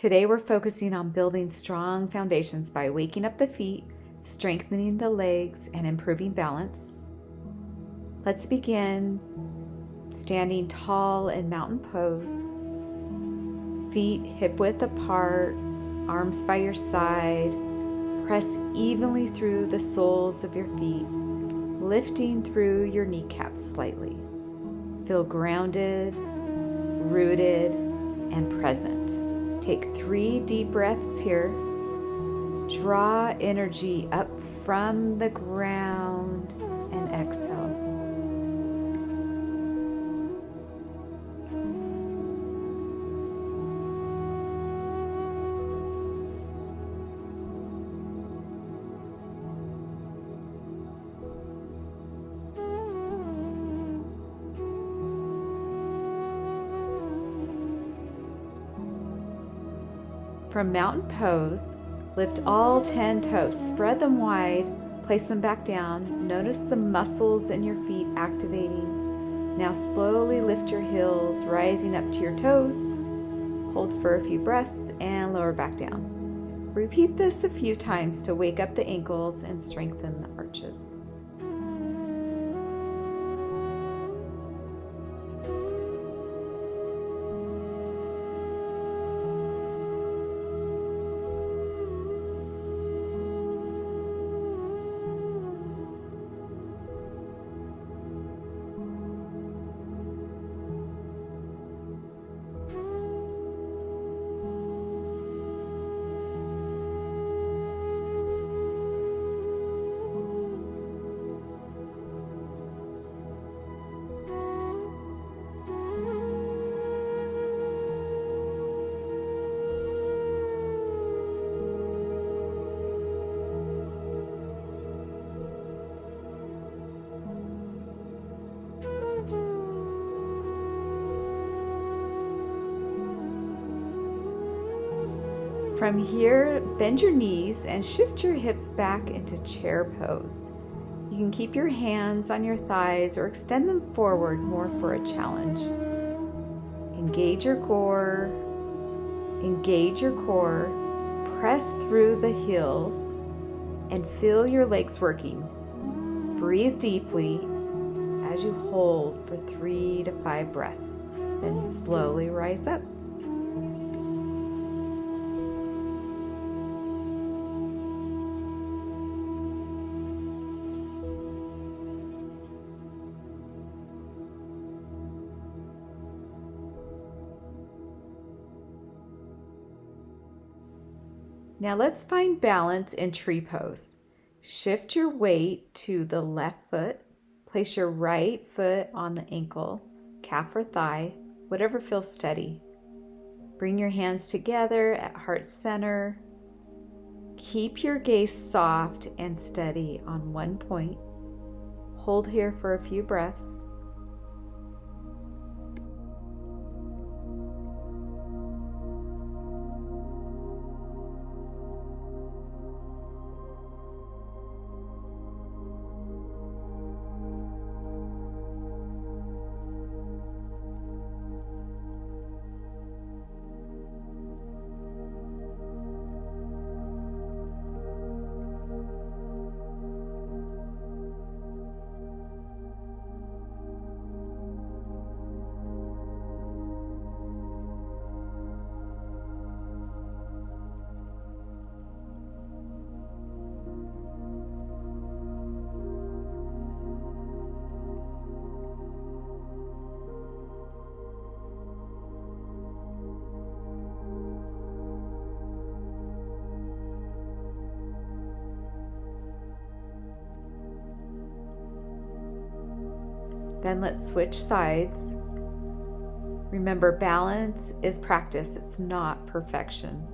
Today we're focusing on building strong foundations by waking up the feet, strengthening the legs, and improving balance. Let's begin standing tall in mountain pose. Feet hip width apart, arms by your side. Press evenly through the soles of your feet, lifting through your kneecaps slightly. Feel grounded, rooted, and present. Take 3 deep breaths here. Draw energy up from the ground and exhale. From mountain pose, lift all 10 toes, spread them wide, place them back down. Notice the muscles in your feet activating. Now slowly lift your heels, rising up to your toes. Hold for a few breaths and lower back down. Repeat this a few times to wake up the ankles and strengthen the arches. From here, bend your knees and shift your hips back into chair pose. You can keep your hands on your thighs or extend them forward more for a challenge. Engage your core, press through the heels, and feel your legs working. Breathe deeply as you hold for 3 to 5 breaths, then slowly rise up. Now let's find balance in tree pose. Shift your weight to the left foot. Place your right foot on the ankle, calf or thigh, whatever feels steady. Bring your hands together at heart center. Keep your gaze soft and steady on one point. Hold here for a few breaths. Then let's switch sides. Remember, balance is practice, it's not perfection.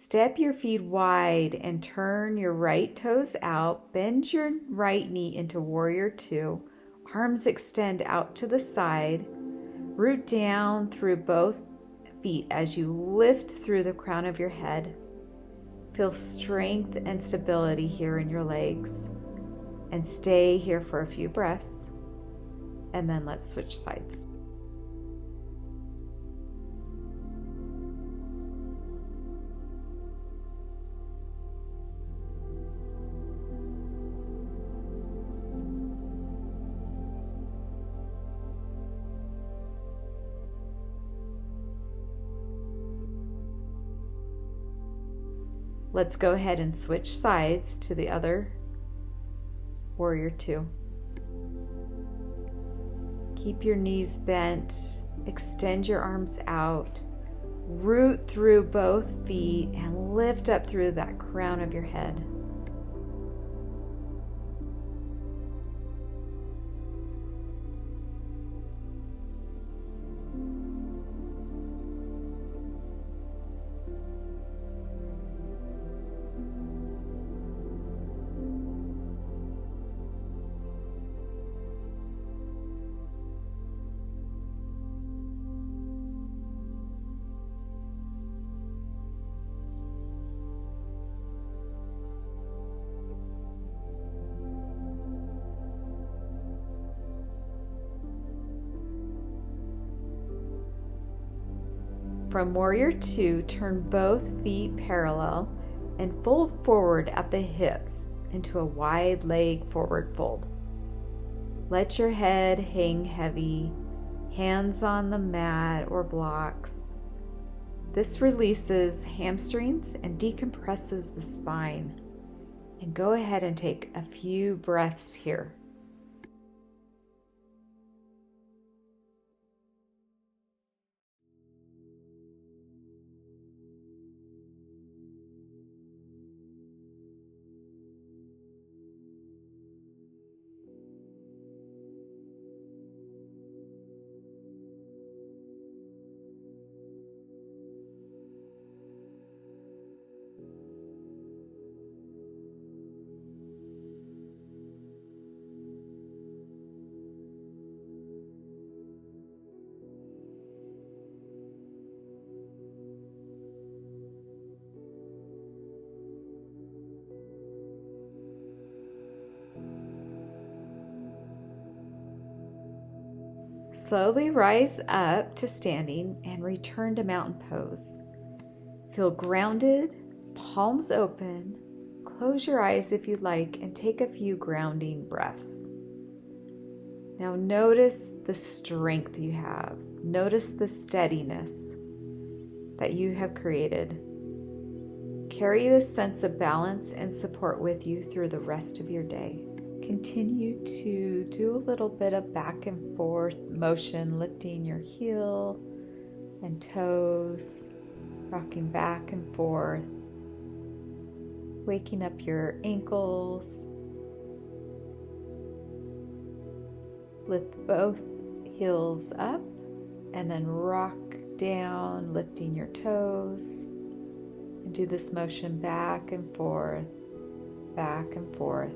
Step your feet wide and turn your right toes out. Bend your right knee into Warrior Two. Arms extend out to the side. Root down through both feet as you lift through the crown of your head. Feel strength and stability here in your legs. And stay here for a few breaths. And then let's switch sides. Let's go ahead and switch sides to the other Warrior Two. Keep your knees bent, extend your arms out, root through both feet, and lift up through that crown of your head. From Warrior Two, turn both feet parallel and fold forward at the hips into a wide leg forward fold. Let your head hang heavy, hands on the mat or blocks. This releases hamstrings and decompresses the spine. And go ahead and take a few breaths here. Slowly rise up to standing and return to mountain pose. Feel grounded, palms open. Close your eyes if you like and take a few grounding breaths. Now notice the strength you have. Notice the steadiness that you have created. Carry this sense of balance and support with you through the rest of your day. Continue to do a little bit of back and forth motion, lifting your heel and toes, rocking back and forth, waking up your ankles. Lift both heels up and then rock down, lifting your toes, and do this motion back and forth, back and forth.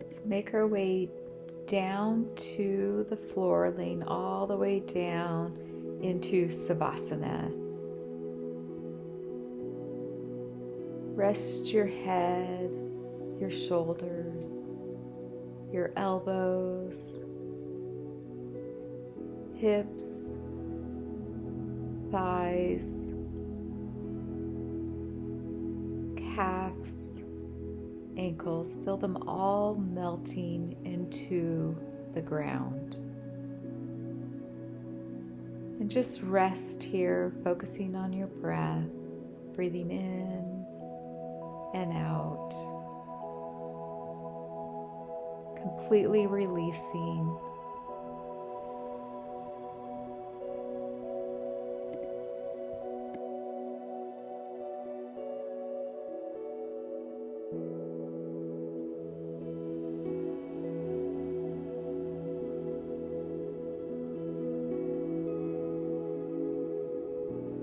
Let's make our way down to the floor, laying all the way down into Savasana. Rest your head, your shoulders, your elbows, hips, thighs, calves, ankles. Feel them all melting into the ground. And just rest here, focusing on your breath, breathing in and out, completely releasing.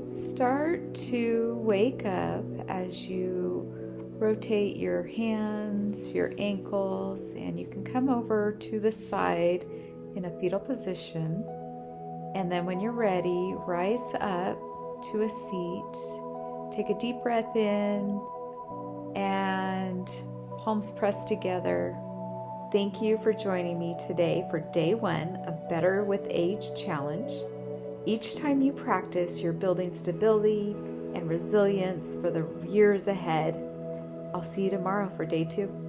Start to wake up as you rotate your hands, your ankles, and you can come over to the side in a fetal position. And then when you're ready, rise up to a seat. Take a deep breath in and palms pressed together. Thank you for joining me today for day 1 of Better with Age Challenge. Each time you practice, you're building stability and resilience for the years ahead. I'll see you tomorrow for day 2.